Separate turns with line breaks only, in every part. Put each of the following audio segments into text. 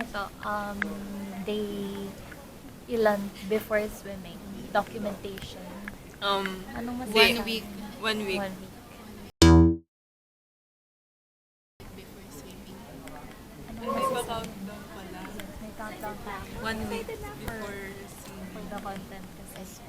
ganito, day ilan before swimming? Documentation. Anong masasabi?
1 week. 1 week.
1 week.
Before swimming.
Anong
May
masasabi?
pa-countdown pala.
May countdown pa.
1 week
Excited na
before
for
swimming.
the content kasi.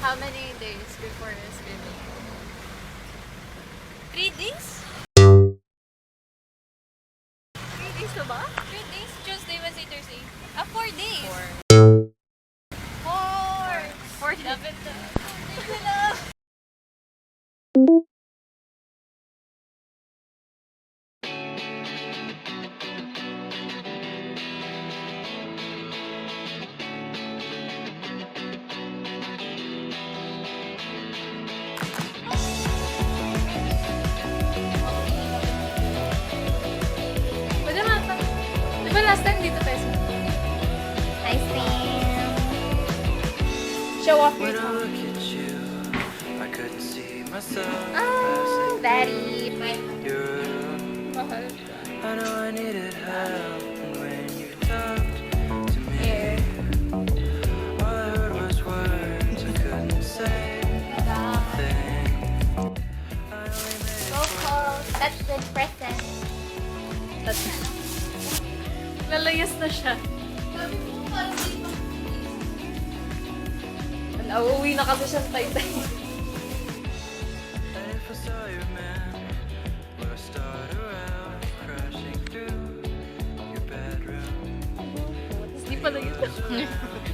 How many days before swimming? 3 days? 3 days na ba? 3 days? Tuesday, Wednesday, Thursday. 4 days. 4 days. Love it. 4 days na lang.
Pwede mata. Di ba last time dito tayo sumama? Hi, Sam! Show off your
When I
tongue.
look at you, I couldn't see myself
Oh,
passing
Daddy!
your room.
Mahal ka.
I know I needed help, and when you talked to me,
Here.
all I heard was words I couldn't say. Thing. I only made
Go call. That's the present.
Lalayas na siya. Nauuwi na kasi siya sa Taytay.
And if I saw your man, would I start around crashing through your bedroom?
Hindi pala yun.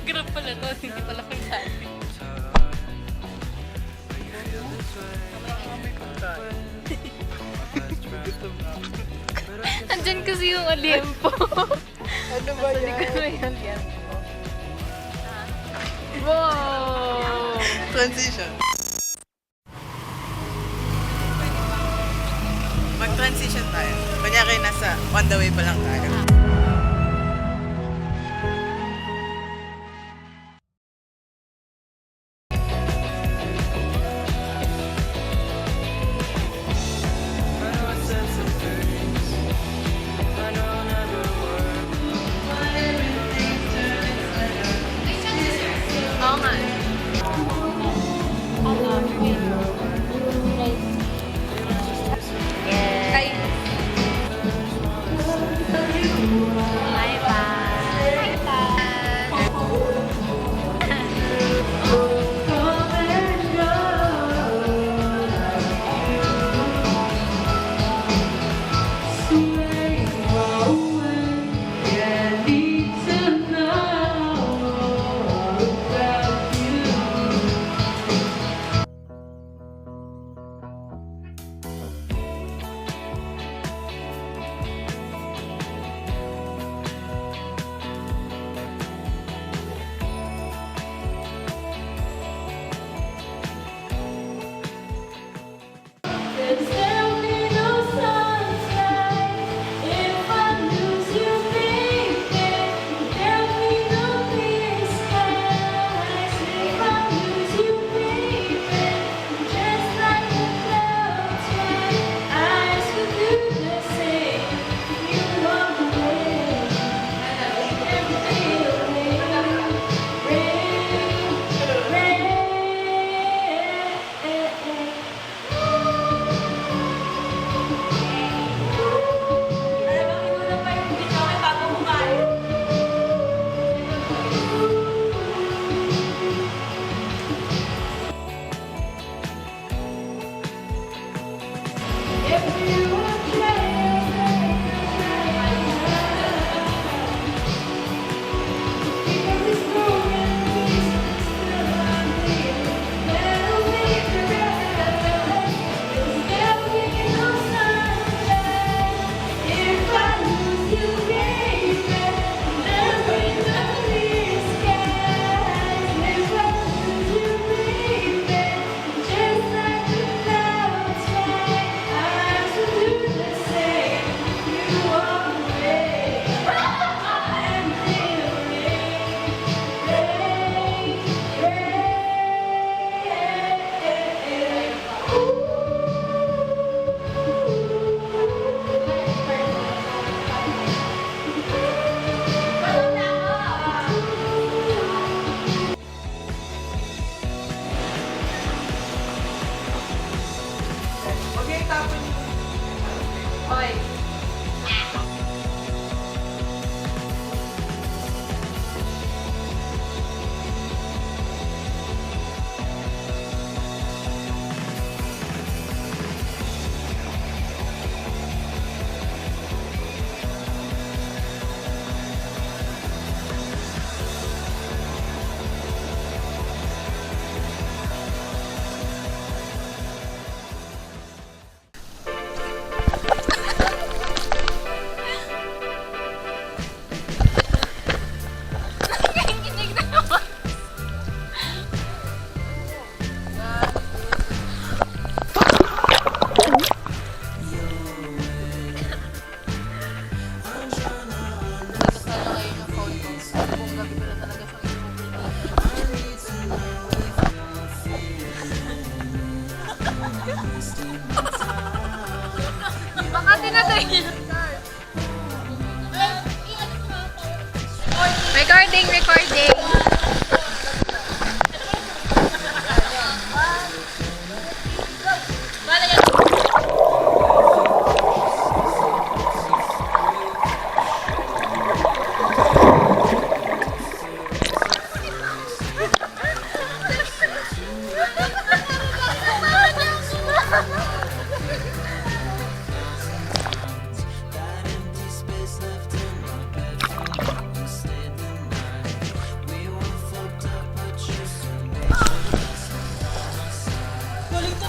Grab pala to. Hindi pala kay Daddy.
Feel this way. Best friend. But I can
Andyan kasi yung aliempo.
Ano ba
Hindi ko na yung aliempo. Wow!
Transition. Mag-transition tayo. Kunyari nasa on the way pa lang tayo.
I know I said some things I know never work.
Oo nga.
Yes.
Ay,
Bye-bye.
recording.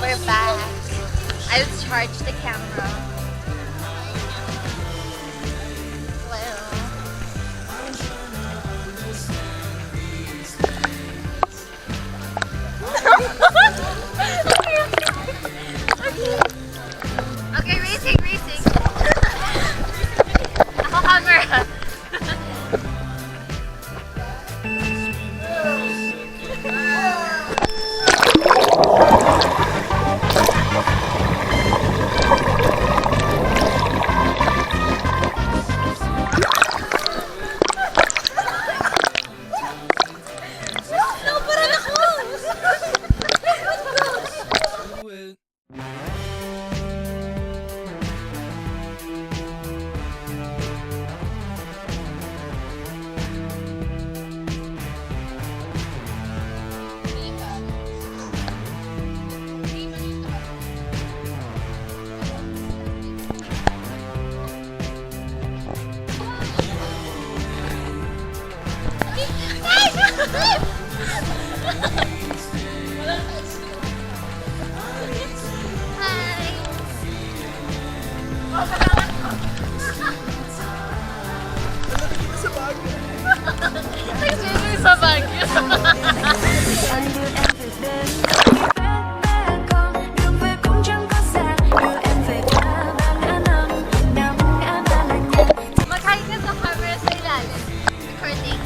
We're back. I'll charge the camera. Okay, racing. Ako camera.
Sa Baguio.
Magkain ka sa camera sa ilalim. Recording.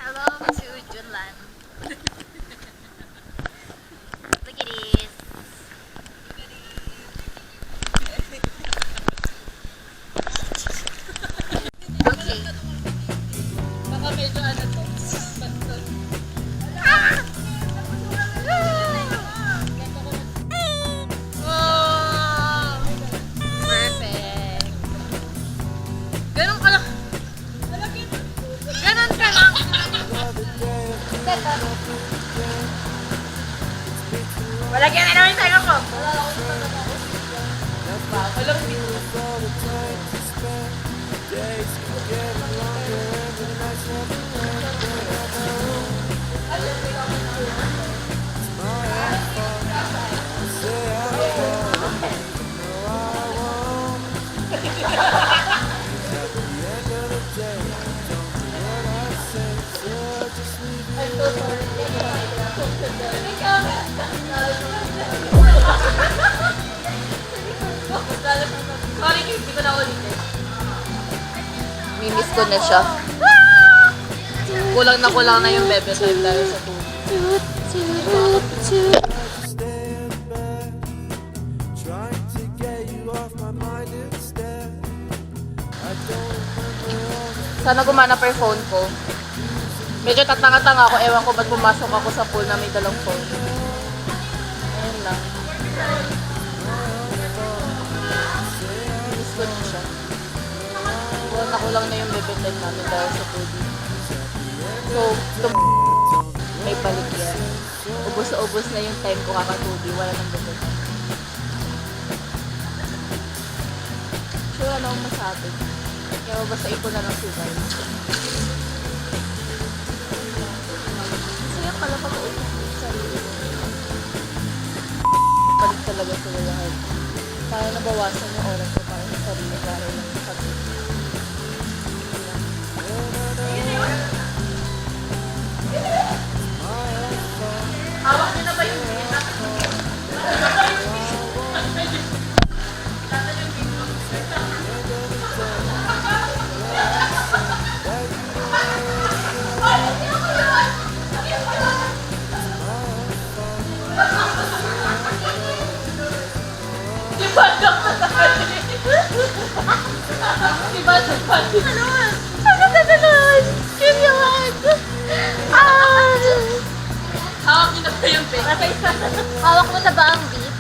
Hello to Junlan. Look at this. Okay.
Baka medyo ano to.
Wow! Perfect. Ganun ka lang. Ganun ka lang. Wala kaya na naman tayo ko.
Sorry, hindi ko na ulitin.
Mimiss ko na siya.
Kulang na yung bebe time dahil sa tubig.
Stand back, trying to get you off my mind instead. I don't remember.
Sana gumana pa yung phone ko. Medyo tatanga-tanga ako. Ewan ko ba't pumasok ako sa pool na may dalang phone. Ayun lang. Miss ko na siya. Kulang na yung bebe time namin dahil sa tubig. So, may balik yan. Ubus na ubus na yung time ko kakatubi. Wala nang bebe time. So, ano ang masabi? Kaya basta ipon na lang si Vine. Masaya pala pag-uusap yung sarili mo. Balik talaga sila lahat. Para nabawasan yung oras ko para sa sarili para lang sa pag Diba? Ano ka naman? Yun yun! Hawak niyo na ba yung beef?
Hawak mo na ba ang beef?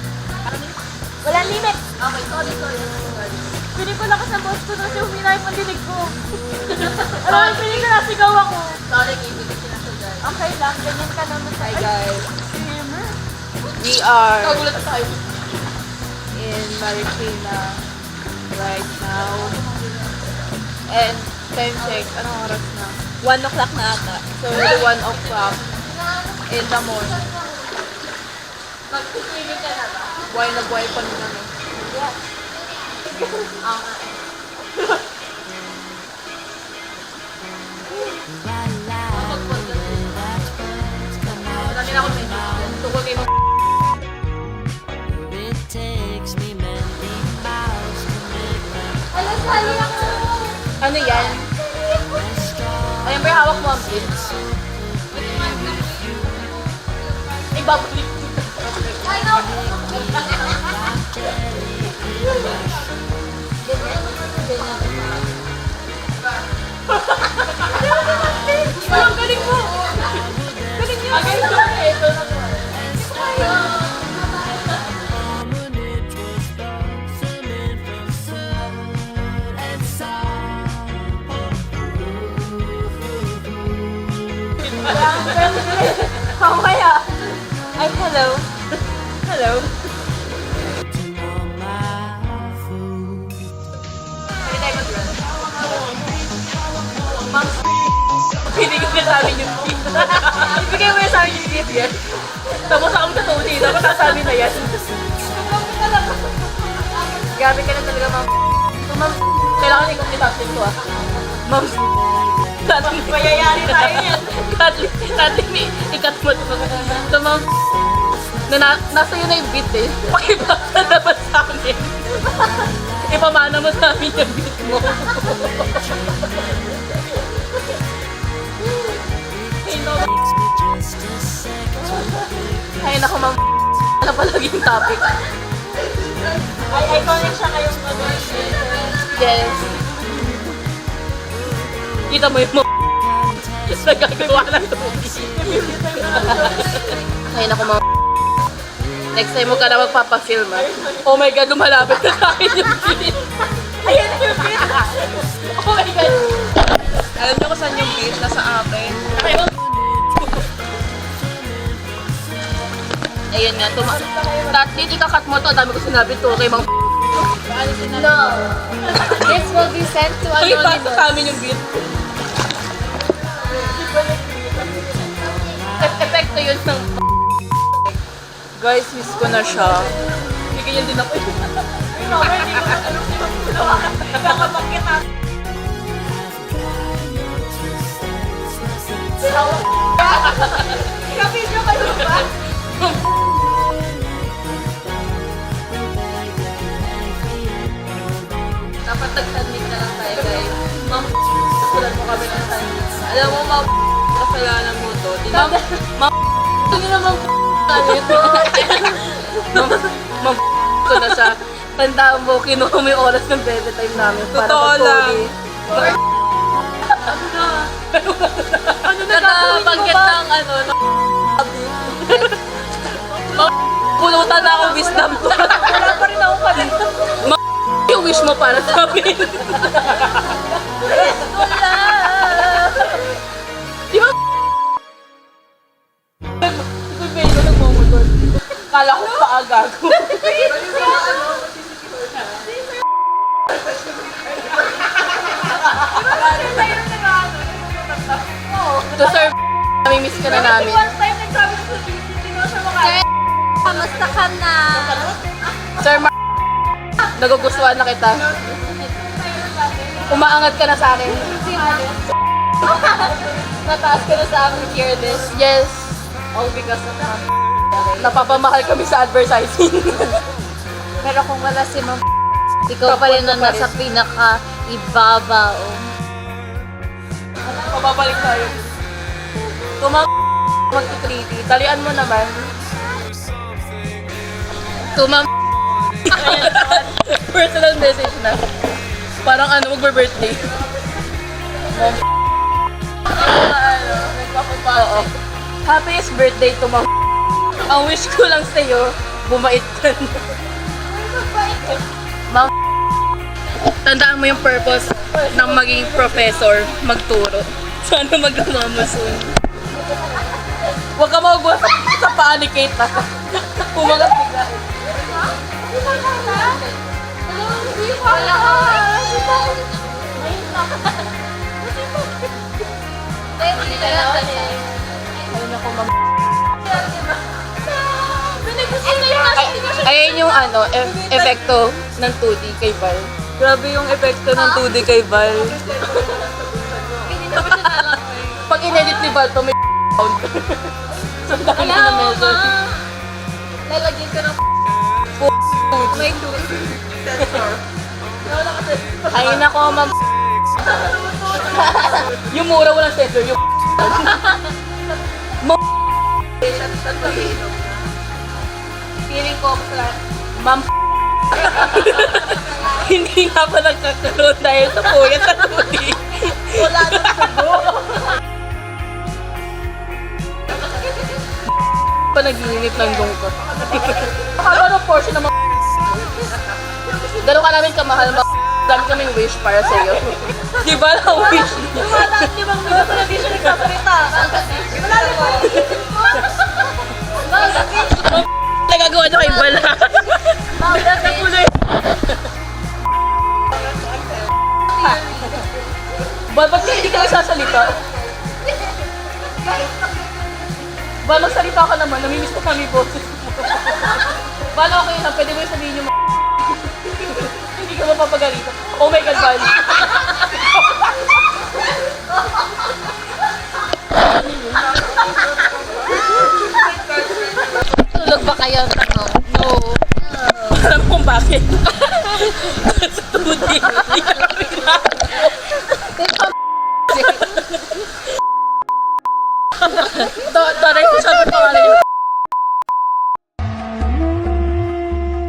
Walang limit.
Okay, sorry.
Pili ko lakas ng boss ko kasi huminay yung pandinig ko. Alam mo, pili ko nasigaw ako.
Sorry, Kimi, kasi nasa dyan.
Okay lang, ganyan ka naman.
Hi guys.
Swimmer.
We are in Marikina right now. And time check, anong oras na?
1 o'clock na ata.
So, 1 o'clock in the morning.
Mag-swimming ka na ba?
Buhay na buhay pa nila no?
Yes.
Madami na ako sa inyo. Tungkol kayo
It takes me many miles to make
Alam, sali ako.
Ano yan? Ayan ba yung hawak mo ang beef? Ibabalik.
Ay, no.
Ang galing mo! Galing niyo! Ang galing mo! Ito na po.
when it was blossoming from sun and
Mamaya. Ay, hello. Hello.
all my food.
Pwede tayo mag-run. Ma'am, binigyan na sa amin yung gift. Ibigay mo yan sa amin yung gift, yes? Tapos akong tatuloy. Dapat sasabi na yan. Grabe ka na talaga, ma'am. So, ma'am, kailangan ikaw kitapin ko, ah. Ma'am, Kathleen, mayayari tayo yan. Kathleen, ikat mo ito. So, ma'am, nasa yun na yung beat eh. Pakibasa dapat sa amin. Ipamana mo sa amin yung beat mo.
Takes me just a sec to
Ay, naku, ma'am. Ano palagi yung topic?
Ay, iconic siya ngayong ano.
Yes. Kita mo yung mga nagagawa ng tubig. Ay, naku, ma'am. Next time mo ka na magpapafilm, ah. Oh my God, lumalapit na sa akin yung beat. Ayan na yung beat. Oh my God. Alam niyo kung saan yung beat? Nasa akin. Ayun nga, Tatlin, ikakat mo to. Dami ko sinabi to kay Mang
No. This will be sent to
Ay, pasa
Anonymous.
sa amin yung beat. Epekto yun ng guys, miss ko na siya. Bigyan din ako.
Kapidyo kayo ba?
Dapat tag-submit na lang tayo, guys. Ma'am, sulat mo kami ng time. Alam mo, ma'am, kasalanan mo to. Ma'am, hindi naman ano ito. Ma'am, ko na siya. Tandaan mo, kinuha mo yung oras ng bebe time namin.
Totoo lang.
Ano na nakabanggit ng ano, pulutan na ako wisdom ko.
Wala pa rin ako kanina.
Yung wish mo para sa amin. Di ba? Ibigay ko ng momotor. Kala ko pa agago. To serve, nami-miss ka na namin.
One time nagsabi ko sa hindi ko siya makain.
Kamusta ka na?
Sir nagugustuhan na kita. Umaangat ka na sa akin. Nataas ka na sa amin, fearless. Yes. All because of that. Napapamahal kami sa advertising.
Pero kung wala si Ma'am, ikaw pa rin ang nasa pinaka-ibabaw.
Mababalik tayo. Tumang mag-3D. Talian mo naman. Tumang personal message na. Parang ano, magbe-birthday. Oo. Happiest birthday to ma. Ang wish ko lang sa'yo, bumait ka na. Ma. Tandaan mo yung purpose ng maging professor, magturo. Sana magawa mo soon. Huwag ka magwas sa paa ni Kate ha. Pumagat bigla. Ayun ako, ma'am. Ayan yung ano, epekto ng 2D kay Val. Grabe yung epekto ng 2D kay Val. Pag in-edit ni Val to, may sound. So, dami na measure.
Lalagyan ka ng
May Ay nako, ma'am. Yung mura walang sensor, yung
feeling ko
ma'am. Hindi nga pa nagkakaroon dahil sa puyat sa tuli.
wala nang subo.
Pa nag-iinit ng lungkot. Haba ng portion ng mga gano'n ka namin kamahal, dami kaming wish para sa'yo. Di ba na wish?
Wala, di bang minuto na di siya nagsasalita? Wala naman.
Nagagawa niyo kay Bala. Nakuloy. Ba't hindi ka nagsasalita? Ba, magsalita ka naman. Namimiss ko kami boses mo. Bala, okay lang. Pwede mo yung sabihin yung hindi ka mapapagalitan. Oh my God, Bal.
Tulog ba kayo? Tanong.
No. Alam kung bakit. Sa tudi. Taray ko sabi pangalan niyo.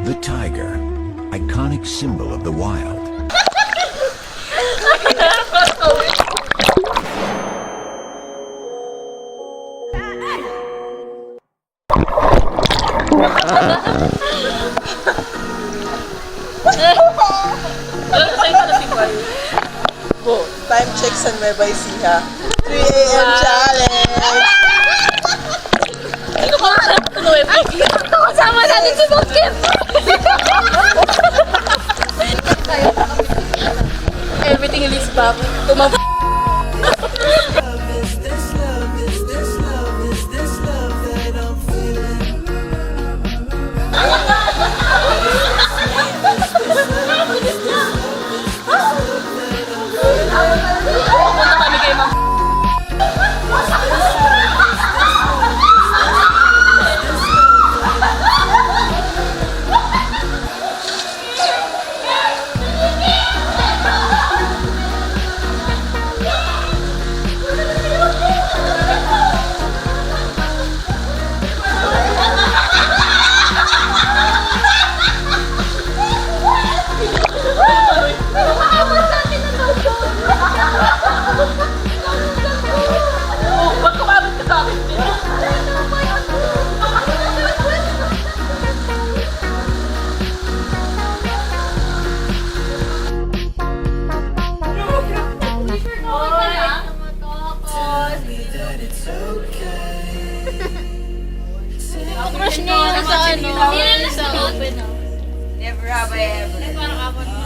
The tiger, iconic symbol of the wild.
Time check sa Nueva Ecija. 3 a.m. challenge!
Kasama natin si Bokit!
Everything is back to my Pupunta kami kay Ma'am. Ba't kumabit ka sa akin?
Crush niya yung sa ano? Sa open.
Never have I ever.
Parang apat na.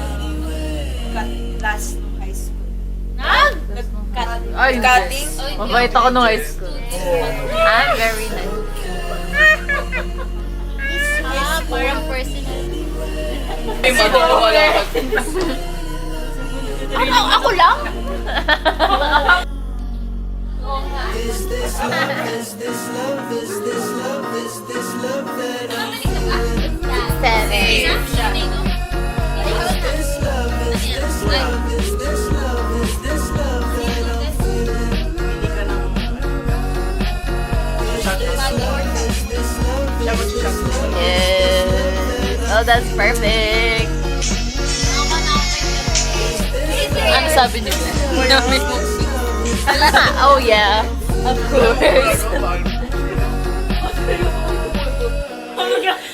Cut last nung high school.
Nag-cut.
Cutting?
Mabait ako nung high school.
I'm very nice. Parang personal.
May madawala ka.
Ako lang?
Is this love? Is this love? Is this love? Is this love that I'm
Seven.
Is this love? Is this love? Is this love? Is this love that I'm feeling? Is this love?
Yes. Oh, that's perfect.
Is
sabi niyo? Namin mo. Oh yeah. Of course.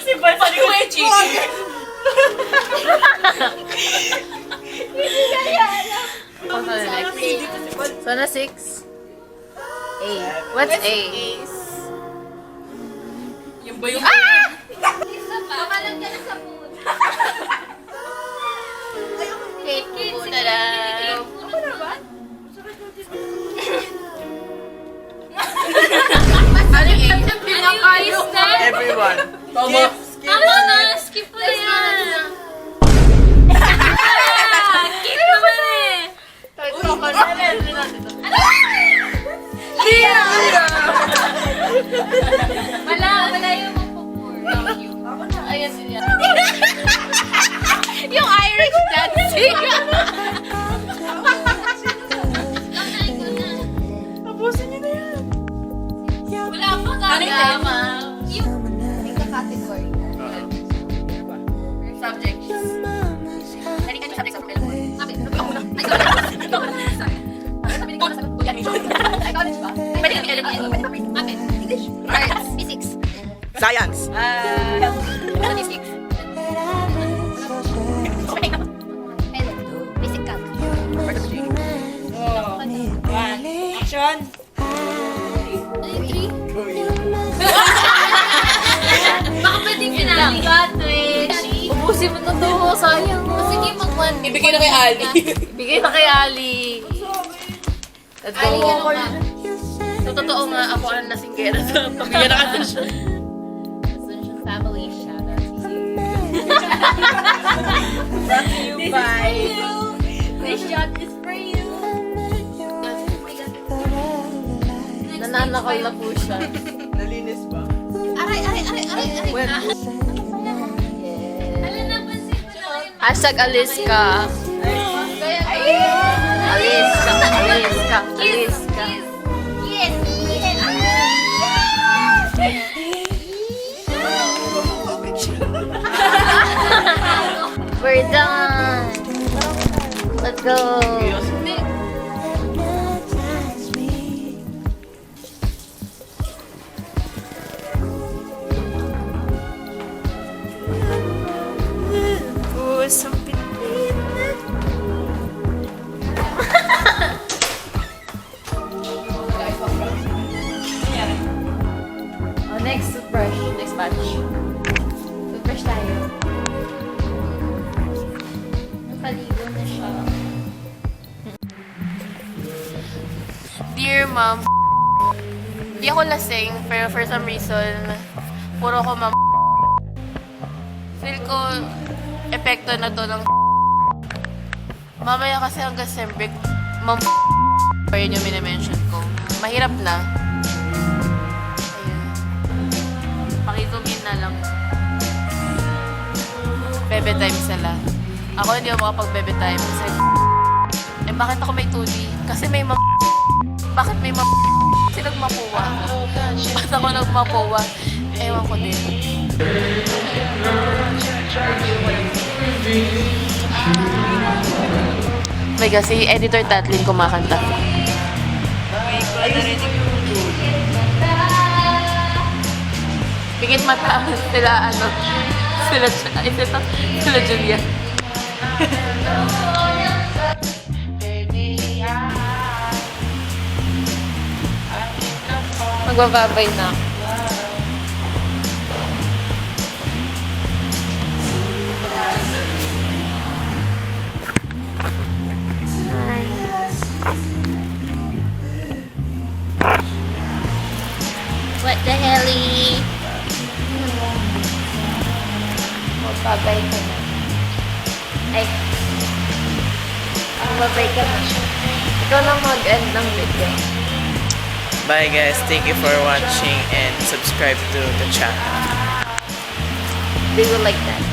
Si Bal, sabi ko yung chicken.
What's the next? So na 6. A. What's A?
Yung ba yung...
Kamalang ka na sa food.
Cake po na lang.
Ako na ba?
Ano yung A?
Pinaka-lista.
Everyone. Tama.
Tama na, skip mo na yan. Skip mo na eh. Wala yung magpupur.
Ayan din yan. Yung Irish dancing.
Tapusin niyo na yan.
Wala pa ka.
Tama.
Yung category.
Subject.
Ano yung subject sa pagkakas? Sabi, ako na. Ay, sorry. Sabi ko na sagot ko yan. Ay, college ba? Pwede kami alam yan. Bakit? English. Arts. Physics.
Science.
Statistics. Basic calc.
Action.
Ano yung 3? Baka pwedeng finale.
Ubusin mo na to. Sayang.
Sige, mag-1.
Ibigay na kay Ali.
Bigay na kay Ali. Let's go.
Ali ka naman.
So, totoo nga, ako ang nasinggera sa pamilya na Asuncion.
Asuncion family, shout out to you.
Bye.
This shot is for you.
Nananakal na po siya.
Nalinis ba?
Aray. Alam na, pansin ko na yun.
Hashtag Aliska. Aliska. Aliska.
Yes.
We're done. Let's go.
Pusong Pilipinas.
Oh, next toothbrush. Next batch.
Toothbrush tayo. Nakaligo na siya.
Dear Mom, di ako lasing, pero for some reason, puro ko ma'am. Feel ko, epekto na to ng mamaya kasi hanggang December, ma'am, pa yun yung minimension ko. Mahirap na. Ayun. Pakizoom in na lang. Bebe time sila. Ako hindi ako makapag-bebe time kasi bakit ako may 2D? Kasi may bakit may kasi nagmapuwa? Bakit ako nagmapuwa? Ewan ko din. May kasi editor Tatlin kumakanta. Pingit mata sila sila Julia.
Magbababay na ako.
What the helly?
Magbabay ka na.
Ay.
Magbabay ka na. Ikaw na mag-end ng video.
Bye guys. Thank you for watching and subscribe to the channel.
They will like that.